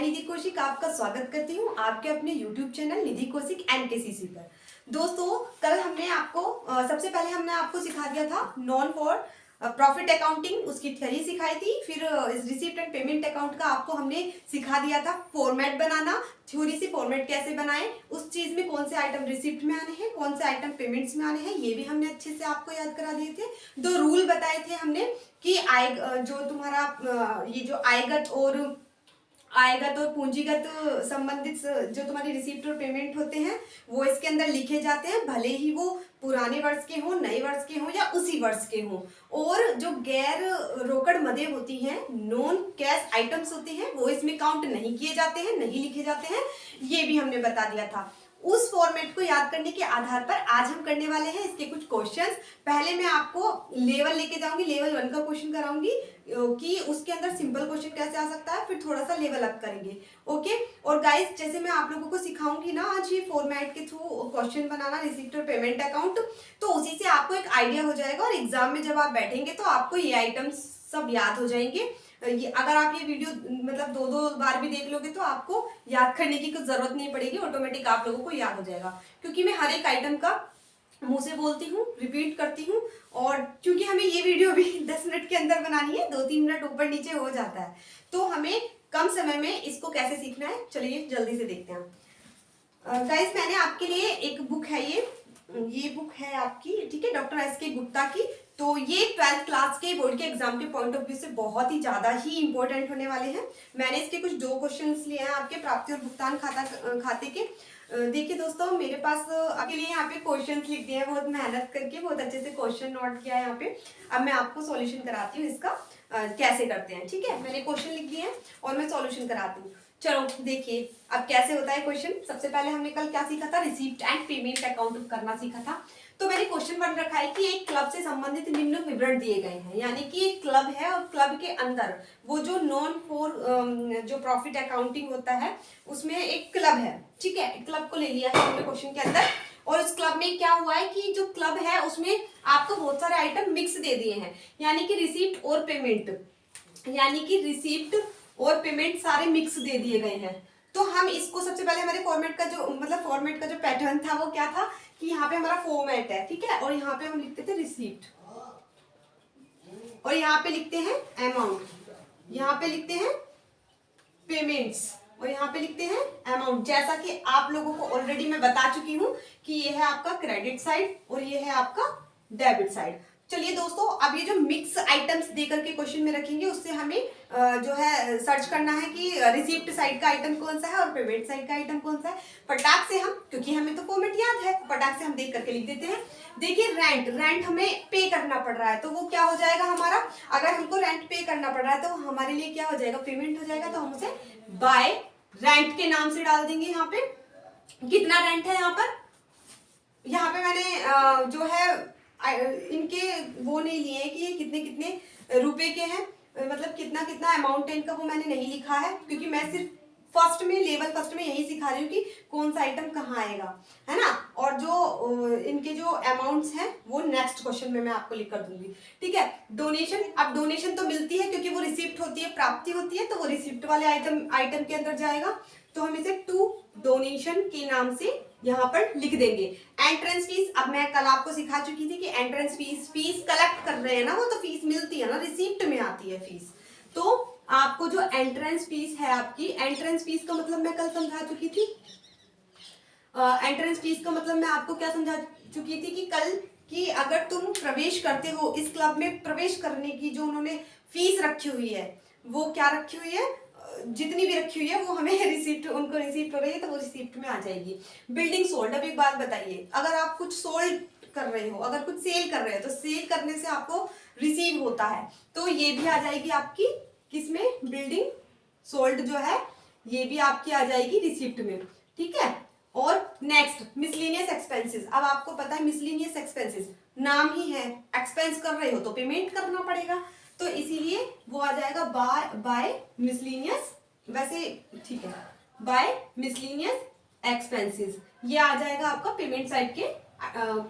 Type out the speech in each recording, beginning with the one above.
निधि कौशिक आपका स्वागत करती हूँ आपके अपने YouTube चैनल निधि कौशिक NKCC पर। दोस्तों, कल हमने आपको सबसे पहले हमने आपको सिखा दिया था नॉन फॉर प्रॉफिट अकाउंटिंग, उसकी थ्योरी सिखाई थी। फिर इस रिसिप्ट एंड पेमेंट अकाउंट का आपको हमने सिखा दिया था फॉर्मेट बनाना, थ्योरी से फॉर्मेट कैसे बनाएं, उस चीज में कौन से आइटम रिसिप्ट में आने हैं, कौन से आइटम पेमेंट्स में आने हैं, ये भी हमने अच्छे से आपको याद करा दिए थे। 2 रूल बताए थे हमने कि जो तुम्हारा ये जो आयगत और पूंजीगत संबंधित जो तुम्हारी रिसीप्ट और पेमेंट होते हैं वो इसके अंदर लिखे जाते हैं, भले ही वो पुराने वर्ष के हों, नए वर्ष के हों या उसी वर्ष के हों। और जो गैर रोकड़ मदें होती हैं, नॉन कैश आइटम्स होते हैं, वो इसमें काउंट नहीं किए जाते हैं, नहीं लिखे जाते हैं, ये भी हमने बता दिया था। उस फॉर्मेट को याद करने के आधार पर आज हम करने वाले हैं इसके कुछ क्वेश्चंस। पहले मैं आपको लेवल लेके जाऊंगी, लेवल 1 का क्वेश्चन कराऊंगी कि उसके अंदर सिंपल क्वेश्चन कैसे आ सकता है, फिर थोड़ा सा लेवल अप करेंगे। ओके, और गाइस जैसे मैं आप लोगों को सिखाऊंगी ना आज ये फॉर्मेट के थ्रू क्वेश्चन बनाना रिसिप्ट और पेमेंट अकाउंट, तो उसी से आपको एक आइडिया हो जाएगा और एग्जाम में जब आप बैठेंगे तो आपको ये आइटम्स सब याद हो जाएंगे। अगर आप ये वीडियो मतलब 2 बार भी देख लोगे तो आपको याद करने की कुछ जरूरत नहीं पड़ेगी, ऑटोमेटिक आप लोगों को याद हो जाएगा। क्योंकि मैं हर एक आइटम का मुंह से बोलती हूँ, रिपीट करती हूँ, और क्योंकि हमें ये वीडियो भी 10 मिनट के अंदर बनानी है, 2-3 मिनट ऊपर नीचे हो जाता है, तो हमें कम समय में इसको कैसे सीखना है, चलिए जल्दी से देखते हैं। गाइस, मैंने आपके लिए एक बुक है, ये बुक है आपकी, ठीक है, डॉक्टर एस के गुप्ता की। तो ये 12th क्लास के बोर्ड के एग्जाम के पॉइंट ऑफ व्यू से बहुत ही ज्यादा ही इंपॉर्टेंट होने वाले हैं। मैंने इसके कुछ 2 क्वेश्चंस लिए हैं आपके प्राप्ति और भुगतान खाते के। देखिए दोस्तों, मेरे पास आपके लिए यहाँ पे क्वेश्चंस लिख दिए हैं, बहुत मेहनत करके बहुत अच्छे से क्वेश्चन नोट किया है यहाँ पे। अब मैं आपको सॉल्यूशन कराती हूँ इसका कैसे करते हैं, ठीक है। मैंने क्वेश्चन लिख दिए हैं और मैं सॉल्यूशन कराती हूँ। चलो देखिए अब कैसे होता है क्वेश्चन। सबसे पहले हमने कल क्या सीखा था, रिसीप्ट एंड पेमेंट अकाउंट करना सीखा था। तो मैंने क्वेश्चन 1 रखा है कि एक क्लब से संबंधित निम्न विवरण दिए गए हैं, यानी कि एक क्लब है और क्लब के अंदर वो जो नॉन फॉर जो प्रॉफिट अकाउंटिंग होता है उसमें एक क्लब है, ठीक है। क्लब को ले लिया है हमने क्वेश्चन के अंदर, और उस क्लब में क्या हुआ है कि जो क्लब है उसमें आपको बहुत सारे आइटम मिक्स दे दिए हैं, यानी कि रिसीप्ट और पेमेंट, सारे मिक्स दे दिए गए हैं। तो हम इसको सबसे पहले हमारे फॉर्मेट का जो पैटर्न था वो क्या था कि यहाँ पे हमारा फॉर्मेट है, ठीक है, और यहाँ पे हम लिखते थे रिसीप्ट, और यहाँ पे लिखते हैं अमाउंट, यहाँ पे लिखते हैं पेमेंट्स, और यहाँ पे लिखते हैं अमाउंट। जैसा कि आप लोगों को ऑलरेडी मैं बता चुकी हूँ कि ये है आपका क्रेडिट साइड और ये है आपका डेबिट साइड। चलिए दोस्तों, अब ये जो मिक्स आइटम्स देकर के क्वेश्चन में रखेंगे उससे हमें जो है सर्च करना है कि रिसीप्ट साइड का आइटम कौन सा है और पेमेंट साइड का आइटम कौन सा है। फटाक से हम, क्योंकि हमें तो फॉर्मेट याद है, फटाक से हम देख करके लिख देते हैं। देखिए रेंट हमें पे करना पड़ रहा है, तो वो क्या हो जाएगा हमारा, अगर हमको रेंट पे करना पड़ रहा है तो हमारे लिए क्या हो जाएगा, पेमेंट हो जाएगा। तो हम उसे बाय रेंट के नाम से डाल देंगे। यहाँ पे कितना रेंट है, यहाँ पे मैंने जो है इनके वो नहीं लिए कि ये कितने कितने रुपए के हैं, मतलब कितना कितना अमाउंट है इनका, वो मैंने नहीं लिखा है, क्योंकि मैं सिर्फ लेवल फर्स्ट में यही सिखा रही हूँ कि कौन सा आइटम कहाँ आएगा, है ना। और जो इनके जो अमाउंट्स हैं वो नेक्स्ट क्वेश्चन में मैं आपको लिख कर दूंगी, ठीक है। डोनेशन, अब डोनेशन तो मिलती है क्योंकि वो रिसिप्ट होती है, प्राप्ति होती है, तो वो रिसिप्ट वाले आइटम के अंदर जाएगा, तो हम इसे टू डोनेशन के नाम से यहाँ पर लिख देंगे। एंट्रेंस फीस, अब मैं कल आपको सिखा चुकी थी कि एंट्रेंस फीस कलेक्ट कर रहे हैं ना, वो तो फीस मिलती है ना, रिसिप्ट में आती है फीस। तो आपको जो एंट्रेंस फीस है आपकी, एंट्रेंस फीस का मतलब मैं कल समझा चुकी थी। एंट्रेंस फीस का मतलब मैं आपको क्या समझा चुकी थी कि कल कि अगर तुम प्रवेश करते हो इस क्लब में, प्रवेश करने की जो उन्होंने फीस रखी हुई है, वो क्या रखी हुई है, जितनी भी रखी हुई है वो हमें रिसिप्ट, उनको रिसिप्ट हो रही है तो वो रिसिप्ट में आ जाएगी। बिल्डिंग सोल्ड, अब एक बात बताइए, अगर आप कुछ सोल्ड कर रहे हो, अगर कुछ सेल कर रहे हो, तो सेल करने से आपको रिसीव होता है, तो ये भी आ जाएगी आपकी किसमें, बिल्डिंग सोल्ड जो है ये भी आपकी आ जाएगी रिसिप्ट में, ठीक है। और नेक्स्ट मिसलेनियस एक्सपेंसेस, अब आपको पता है मिसलेनियस एक्सपेंसेस नाम ही है, एक्सपेंस कर रहे हो तो पेमेंट करना पड़ेगा, तो इसीलिए वो आ जाएगा बाय मिसलेनियस, वैसे ठीक है, बाय मिसलेनियस एक्सपेंसेस, ये आ जाएगा आपका पेमेंट साइड के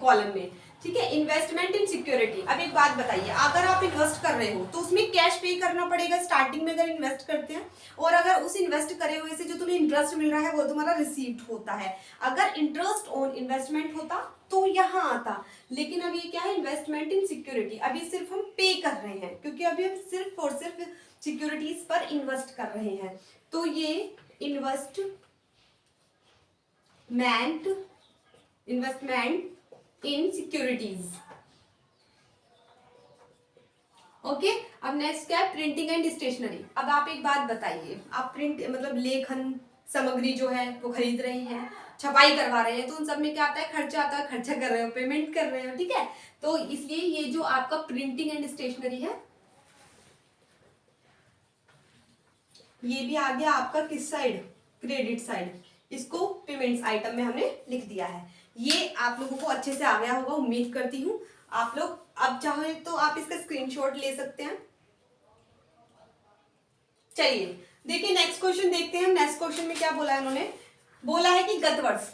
कॉलम में। ठीक है। इन्वेस्टमेंट इन सिक्योरिटी, अब एक बात बताइए, अगर आप इन्वेस्ट कर रहे हो तो उसमें कैश पे करना पड़ेगा स्टार्टिंग में अगर इन्वेस्ट करते हैं, और अगर उस इन्वेस्ट करे हुए से जो तुम्हें इंटरेस्ट मिल रहा है वो तुम्हारा रिसीव्ड होता है। अगर इंटरेस्ट ऑन इन्वेस्टमेंट होता तो यहाँ आता, लेकिन अब ये क्या है, इन्वेस्टमेंट इन सिक्योरिटी, अभी सिर्फ हम पे कर रहे हैं क्योंकि अभी हम सिर्फ और सिर्फ सिक्योरिटीज पर इन्वेस्ट कर रहे हैं। तो ये इन्वेस्टमेंट इन सिक्योरिटीज। ओके, अब नेक्स्ट क्या है, प्रिंटिंग एंड स्टेशनरी। अब आप एक बात बताइए, आप प्रिंट मतलब लेखन सामग्री जो है वो खरीद रहे हैं, छपाई करवा रहे हैं, तो उन सब में क्या आता है, खर्चा आता है, खर्चा कर रहे हो, पेमेंट कर रहे हो, ठीक है। तो इसलिए ये जो आपका प्रिंटिंग एंड स्टेशनरी है ये भी आ गया आपका किस साइड, क्रेडिट साइड। इसको पेमेंट्स आइटम में हमने लिख दिया है। ये आप लोगों को अच्छे से आ गया होगा, उम्मीद करती हूँ। आप लोग अब चाहे तो आप इसका स्क्रीनशॉट ले सकते हैं। चलिए देखिए नेक्स्ट क्वेश्चन देखते हैं। नेक्स्ट क्वेश्चन में क्या बोला है उन्होंने, बोला है कि गत वर्ष,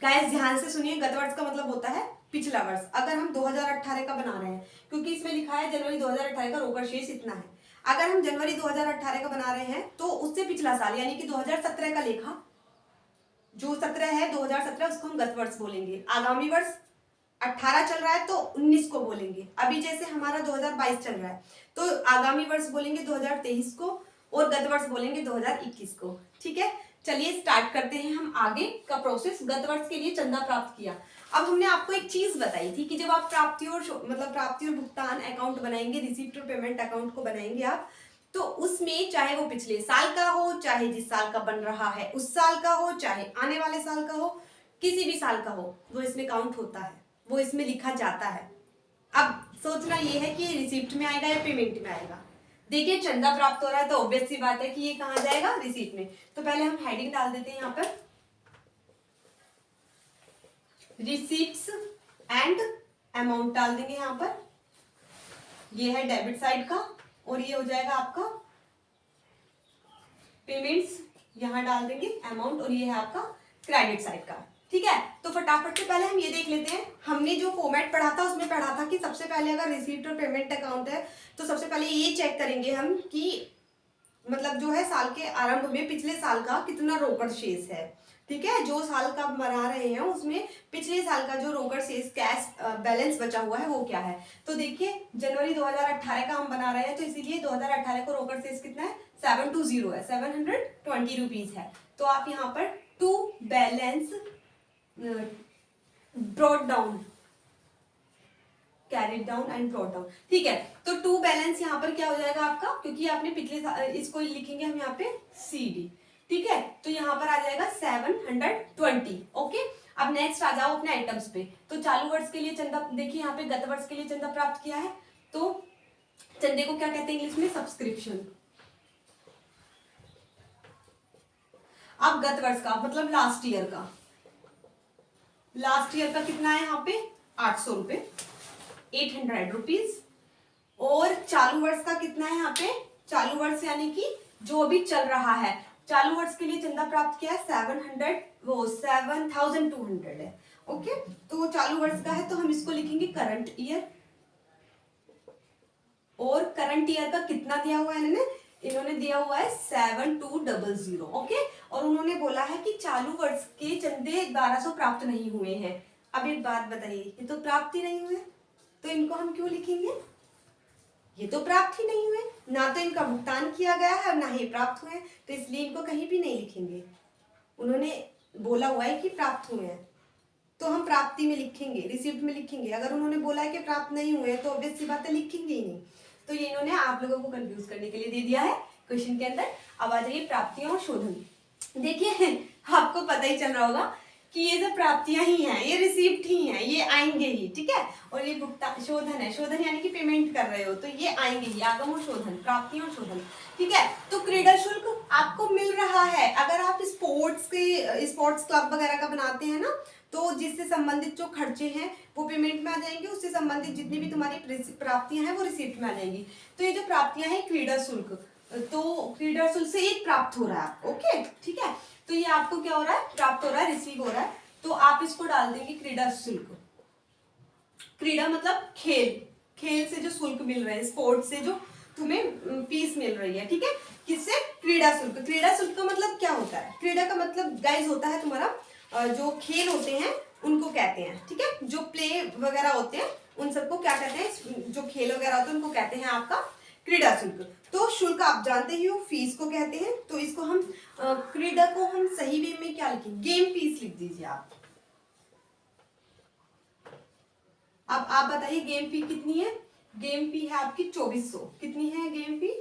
गाइस ध्यान से सुनिए, गत वर्ष का मतलब होता है पिछला वर्ष। अगर हम 2018 का बना रहे हैं, क्योंकि इसमें लिखा है जनवरी 2018 का रोकड़ शेष इतना है, अगर हम जनवरी 2018 का बना रहे हैं तो उससे पिछला साल यानी कि 2017 का लेखा, जो 17 है 2017 उसको हम गत वर्ष बोलेंगे। आगामी वर्ष 18 चल रहा है तो 19 को बोलेंगे। अभी जैसे हमारा 2022 चल रहा है तो आगामी वर्ष बोलेंगे 2023 को, और गत वर्ष बोलेंगे 2021 को। ठीक है, चलिए स्टार्ट करते हैं हम आगे का प्रोसेस। गत वर्ष के लिए चंदा प्राप्त किया। अब हमने आपको एक चीज बताई थी कि जब आप प्राप्ति और भुगतान अकाउंट बनाएंगे, रिसीप्ट और पेमेंट अकाउंट को बनाएंगे आप, तो उसमें चाहे वो पिछले साल का हो, चाहे जिस साल का बन रहा है उस साल का हो, चाहे आने वाले साल का हो, किसी भी साल का हो, वो इसमें काउंट होता है, वो इसमें लिखा जाता है। अब सोचना ये है कि ये रिसीप्ट में आएगा या पेमेंट में आएगा। देखिए चंदा प्राप्त हो रहा है तो ऑब्वियस सी बात है कि ये कहाँ जाएगा, रिसीप्ट में। तो पहले हम हेडिंग डाल देते हैं यहाँ पर, रिसीप्ट्स एंड अमाउंट डाल देंगे यहाँ पर। ये है डेबिट साइड का, और ये हो जाएगा आपका पेमेंट्स, यहाँ डाल देंगे अमाउंट, और ये है आपका क्रेडिट साइड का। ठीक है, तो फटाफट से पहले हम ये देख लेते हैं। हमने जो फॉर्मेट पढ़ा था उसमें पढ़ा था कि सबसे पहले अगर रिसीप्ट और पेमेंट अकाउंट है तो सबसे पहले ये चेक करेंगे हम कि मतलब जो है साल के आरंभ में पिछले साल का कितना रोकड़ शेष है। ठीक है, जो साल का बना रहे हैं उसमें पिछले साल का जो रोकड़ शेष कैश बैलेंस बचा हुआ है वो क्या है। तो देखिए जनवरी 2018 का हम बना रहे हैं, तो इसीलिए 2018 को रोकड़ शेष कितना है, 720 है, 720 रुपीज है। तो आप यहाँ पर to balance brought down, carried down and brought down. ठीक है, तो टू बैलेंस यहाँ पर क्या हो जाएगा आपका, क्योंकि आपने पिछले इसको लिखेंगे हम यहाँ पे CD। ठीक है, तो यहाँ पर आ जाएगा 720। ओके, अब नेक्स्ट आ जाओ अपने आइटम्स पे। तो चालू वर्ष के लिए चंदा, देखिए यहाँ पे गत वर्ष के लिए चंदा प्राप्त किया है, तो चंदे को क्या कहते हैं इंग्लिश में, सब्सक्रिप्शन। अब गत वर्ष का मतलब लास्ट ईयर का, लास्ट ईयर का कितना है यहाँ पे 800 रुपए, 800 रुपीज। और चालू वर्ष का कितना है यहाँ पे, चालू वर्ष यानी कि जो अभी चल रहा है, चालू वर्ष के लिए चंदा प्राप्त किया है 7,200 है। ओके, तो वो चालू वर्ष का है तो हम इसको लिखेंगे करंट ईयर। और करंट ईयर का कितना दिया हुआ है इन्होंने दिया हुआ है 7200। ओके, और उन्होंने बोला है कि चालू वर्ष के चंदे 1200 प्राप्त नहीं हुए हैं। अब एक बात बताइए, ये तो प्राप्त ही नहीं हुए तो इनको हम क्यों लिखेंगे, ये तो प्राप्त ही नहीं हुए, ना तो इनका भुगतान किया गया है ना ही प्राप्त हुए, तो इसलिए इनको कहीं भी नहीं लिखेंगे। उन्होंने बोला हुआ है कि प्राप्त हुए हैं तो हम प्राप्ति में लिखेंगे, रिसिप्ट में लिखेंगे। अगर उन्होंने बोला है कि प्राप्त नहीं हुए तो ऑब्वियस सी बात है लिखेंगे ही नहीं। तो ये इन्होंने आप लोगों को कंफ्यूज करने के लिए दे दिया है क्वेश्चन के अंदर। अब आ जाइए प्राप्तियां और शोधन। देखिए आपको पता ही चल रहा होगा कि ये सब प्राप्तियां ही हैं, ये रिसीप्ट ही हैं, ये आएंगे ही। ठीक है, और ये भुगतान शोधन है, शोधन यानी कि पेमेंट कर रहे हो तो ये आएंगे ही, आगम और शोधन, प्राप्तियां और शोधन। ठीक है, तो क्रीडा शुल्क आपको मिल रहा है। अगर आप स्पोर्ट्स क्लब वगैरह का बनाते हैं ना, तो जिससे संबंधित जो खर्चे हैं वो पेमेंट में आ जाएंगे, उससे संबंधित जितनी भी तुम्हारी प्राप्तियां हैं वो रिसिप्ट में आ जाएंगी। तो ये जो प्राप्तियां हैं क्रीडा शुल्क, तो क्रीडा शुल्क से एक प्राप्त हो रहा है। ओके, ठीक है, तो ये आपको क्या हो रहा है, प्राप्त हो रहा है, रिसीव हो रहा है, तो आप इसको डाल देंगे क्रीडा शुल्क। क्रीड़ा मतलब खेल, खेल से जो शुल्क मिल रहे हैं, स्पोर्ट्स से जो तुम्हें फीस मिल रही है, ठीक है, किससे? क्रीड़ा शुल्क। क्रीड़ा शुल्क का मतलब क्या होता है? क्रीड़ा का मतलब गाइस होता है तुम्हारा जो खेल होते हैं उनको कहते हैं, ठीक है, जो प्ले वगैरह होते हैं उन सबको क्या कहते हैं? जो खेल वगैरह होते हैं उनको कहते हैं आपका क्रीड़ा शुल्क। तो शुल्क आप जानते ही हो फीस को कहते हैं, तो इसको हम क्रीड़ा को हम सही वे में क्या लिखेंगे? गेम फीस लिख दीजिए आप। अब आप बताइए गेम फी कितनी है? गेम फी है आपकी 2400। कितनी है गेम फी?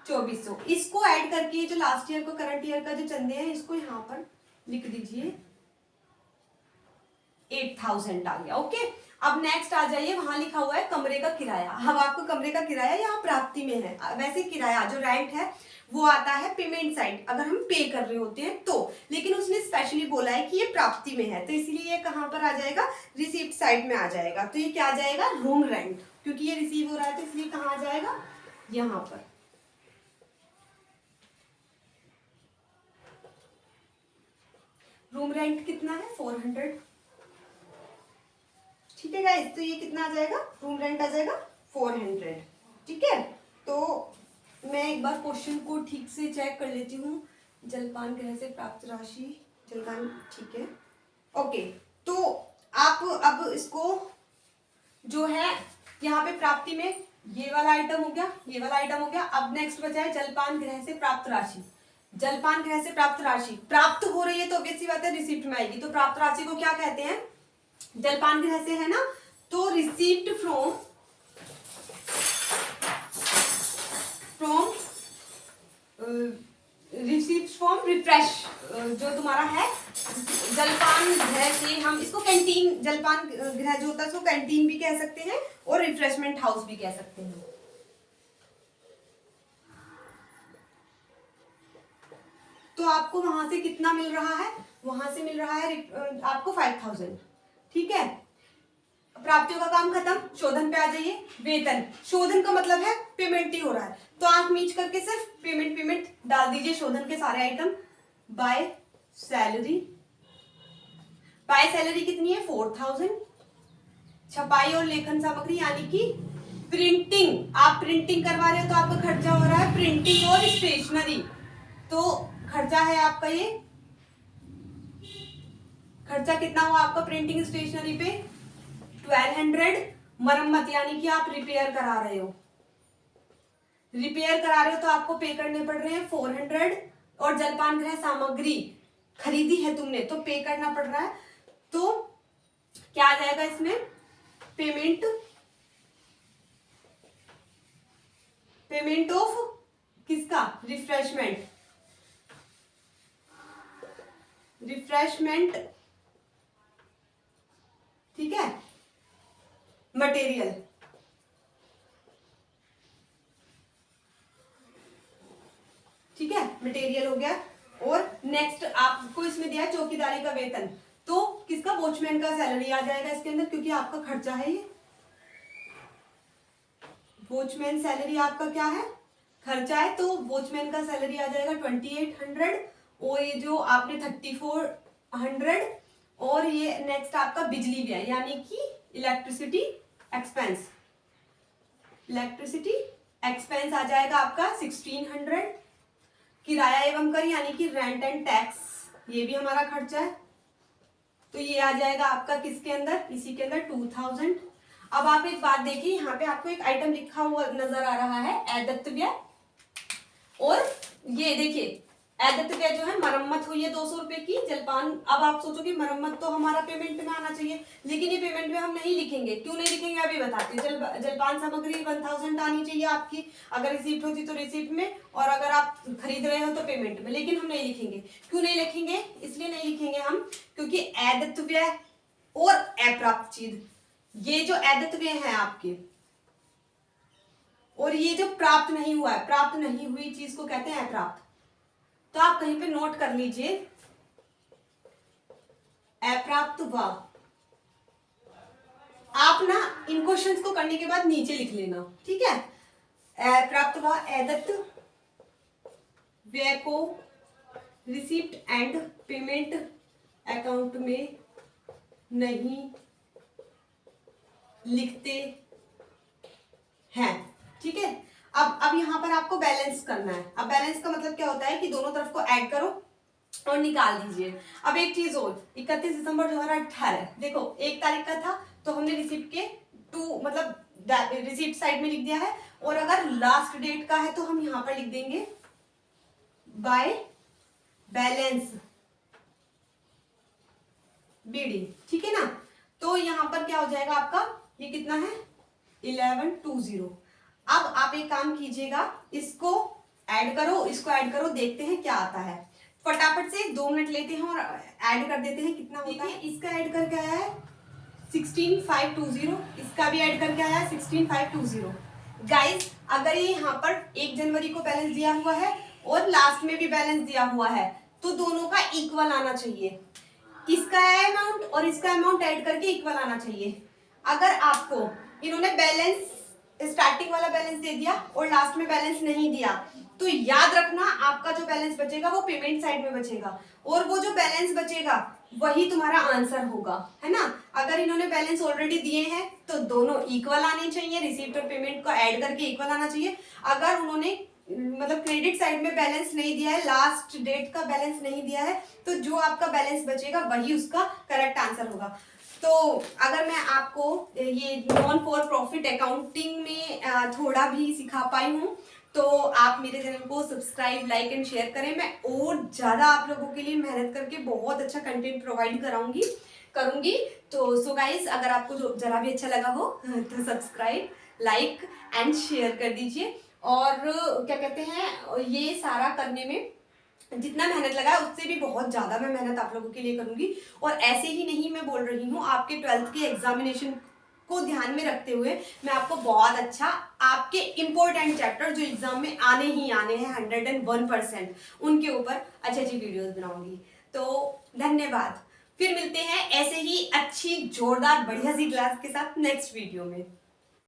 2400। इसको ऐड करके जो लास्ट ईयर को करंट ईयर का जो चंदे हैं इसको यहाँ पर लिख दीजिए, 8000 आ गया। ओके, अब नेक्स्ट आ जाइए, वहां लिखा हुआ है कमरे का किराया। अब आपको कमरे का किराया यहाँ प्राप्ति में है। वैसे किराया जो रेंट है वो आता है पेमेंट साइड, अगर हम पे कर रहे होते हैं तो, लेकिन उसने स्पेशली बोला है कि ये प्राप्ति में है, तो इसलिए ये कहाँ पर आ जाएगा? रिसीप्ट साइड में आ जाएगा। तो ये क्या आ जाएगा? रूम रेंट, क्योंकि ये रिसीव हो रहा है तो इसलिए कहाँ आ जाएगा? यहाँ पर। रूम रेंट कितना है? 400। ठीक है गाइस, तो ये कितना आ जाएगा? रूम रेंट आ जाएगा 400। ठीक है, तो मैं एक बार क्वेश्चन को ठीक से चेक कर लेती हूँ। जलपान गृह से प्राप्त राशि, जलपान, ठीक है, ओके। तो आप अब इसको जो है यहाँ पे प्राप्ति में ये वाला आइटम हो गया, ये वाला आइटम हो गया। अब नेक्स्ट बचा है जलपान गृह से प्राप्त राशि। जलपान गृह से प्राप्त राशि प्राप्त हो रही है तो ऑब्वियस सी बात है रिसिप्ट में आएगी। तो प्राप्त राशि को क्या कहते हैं? जलपान गृह से है ना, तो रिसीप्ट फ्रॉम रिफ्रेश जो तुम्हारा है जलपान गृह से, हम इसको कैंटीन, जलपान गृह जो होता है उसको कैंटीन भी कह सकते हैं और रिफ्रेशमेंट हाउस भी कह सकते हैं। तो आपको वहां से कितना मिल रहा है? वहां से मिल रहा है आपको 5000। ठीक है, प्राप्तियों का काम खत्म, शोधन पे आ जाइए। वेतन, शोधन का मतलब है पेमेंट ही हो रहा है, तो आंख मीच करके सिर्फ पेमेंट पेमेंट डाल दीजिए शोधन के सारे item. By salary, by salary कितनी है? 4000। छपाई और लेखन सामग्री यानी कि प्रिंटिंग, आप प्रिंटिंग करवा रहे हो तो आपका खर्चा हो रहा है प्रिंटिंग और स्टेशनरी, तो खर्चा है आपका ये, खर्चा कितना हुआ आपका प्रिंटिंग स्टेशनरी पे? 1200। मरम्मत यानी कि आप रिपेयर करा रहे हो, रिपेयर करा रहे हो तो आपको पे करने पड़ रहे हैं 400। और जलपान गृह सामग्री खरीदी है तुमने तो पे करना पड़ रहा है, तो क्या आ जाएगा इसमें? पेमेंट, पेमेंट ऑफ किसका? रिफ्रेशमेंट, रिफ्रेशमेंट, ठीक है, मटेरियल, ठीक है, मटेरियल हो गया। और नेक्स्ट आपको इसमें दिया है चौकीदारी का वेतन, तो किसका? वॉचमैन का सैलरी आ जाएगा इसके अंदर, क्योंकि आपका खर्चा है ये। वॉचमैन सैलरी आपका क्या है? खर्चा है, तो वॉचमैन का सैलरी आ जाएगा 2800। और ये जो आपने 3400, और ये नेक्स्ट आपका बिजली व्यय यानी कि इलेक्ट्रिसिटी एक्सपेंस, इलेक्ट्रिसिटी एक्सपेंस आ जाएगा आपका 1600। किराया एवं कर यानी कि रेंट एंड टैक्स, ये भी हमारा खर्चा है, तो ये आ जाएगा आपका किसके अंदर? इसी के अंदर 2000। अब आप एक बात देखिए, यहाँ पे आपको एक आइटम लिखा हुआ नजर आ रहा है अदैत्य व्यय, और ये देखिए अदैत्य व्यय जो है मरम्मत हुई है 200 रुपए की जलपान। अब आप सोचोगे मरम्मत तो हमारा पेमेंट में आना चाहिए, लेकिन ये पेमेंट में हम नहीं लिखेंगे। क्यों नहीं लिखेंगे अभी बताती हूँ। जलपान सामग्री 1000 आनी चाहिए आपकी, अगर रिसीप्ट होती तो रिसीप्ट में, और अगर आप खरीद रहे हो तो पेमेंट में, लेकिन हम नहीं लिखेंगे। क्यों नहीं लिखेंगे? इसलिए नहीं लिखेंगे हम क्योंकि अदैत्य व्यय और अप्राप्त चीज, ये जो अदैत्य व्यय है आपके, और ये जो प्राप्त नहीं हुआ है, प्राप्त नहीं हुई चीज को कहते हैं अप्राप्त। तो आप कहीं पे नोट कर लीजिए अप्राप्त व, आप ना इन क्वेश्चंस को करने के बाद नीचे लिख लेना, ठीक है। अप्राप्त व अदैत्य व्यय को रिसीप्ट एंड पेमेंट अकाउंट में नहीं लिखते हैं। ठीक है, अब यहाँ पर आपको बैलेंस करना है। अब बैलेंस का मतलब क्या होता है कि दोनों तरफ को ऐड करो और निकाल दीजिए। अब एक चीज और, 31 दिसंबर 2018, देखो 1 तारीख का था तो हमने रिसिप्ट के मतलब रिसिप्ट साइड में लिख दिया है, और अगर लास्ट डेट का है तो हम यहाँ पर लिख देंगे बाय बैलेंस बीडी। ठीक है ना, तो यहाँ पर क्या हो जाएगा आपका, ये कितना है 1120। अब आप एक काम कीजिएगा, इसको ऐड करो, इसको ऐड करो, देखते हैं क्या आता है। फटाफट से 2 मिनट लेते हैं और ऐड कर देते हैं कितना होता है। इसका ऐड करके आया है 16520, इसका भी ऐड करके आया है 16520। गाइस अगर ये यहाँ पर 1 जनवरी को बैलेंस दिया हुआ है और लास्ट में भी बैलेंस दिया हुआ है तो दोनों का इक्वल आना चाहिए। इसका अमाउंट और इसका अमाउंट ऐड करके इक्वल आना चाहिए। अगर आपको इन्होंने बैलेंस स्टार्टिंग वाला बैलेंस दे दिया और लास्ट में बैलेंस नहीं दिया तो याद रखना आपका जो बैलेंस बचेगा वो पेमेंट साइड में बचेगा, और वो जो बैलेंस बचेगा वही तुम्हारा आंसर होगा, है ना। अगर इन्होंने बैलेंस ऑलरेडी दिए हैं तो दोनों इक्वल आने चाहिए, रिसीप्ट और पेमेंट को ऐड करके इक्वल आना चाहिए। अगर उन्होंने मतलब क्रेडिट साइड में बैलेंस नहीं दिया है, लास्ट डेट का बैलेंस नहीं दिया है, तो जो आपका बैलेंस बचेगा वही उसका करेक्ट आंसर होगा। तो अगर मैं आपको ये नॉन फॉर प्रॉफिट अकाउंटिंग में थोड़ा भी सिखा पाई हूँ तो आप मेरे चैनल को सब्सक्राइब, लाइक एंड शेयर करें। मैं और ज़्यादा आप लोगों के लिए मेहनत करके बहुत अच्छा कंटेंट प्रोवाइड करूँगी। तो सो गाइस अगर आपको जो जरा भी अच्छा लगा हो तो सब्सक्राइब, लाइक एंड शेयर कर दीजिए। और क्या कहते हैं, ये सारा करने में जितना मेहनत लगा है उससे भी बहुत ज़्यादा मैं मेहनत आप लोगों के लिए करूँगी। और ऐसे ही नहीं मैं बोल रही हूँ, आपके 12th के एग्जामिनेशन को ध्यान में रखते हुए मैं आपको बहुत अच्छा आपके इम्पोर्टेंट चैप्टर जो एग्जाम में आने ही आने हैं 101%, उनके ऊपर अच्छी अच्छी वीडियोस बनाऊंगी। तो धन्यवाद, फिर मिलते हैं ऐसे ही अच्छी जोरदार बढ़िया सी क्लास के साथ नेक्स्ट वीडियो में।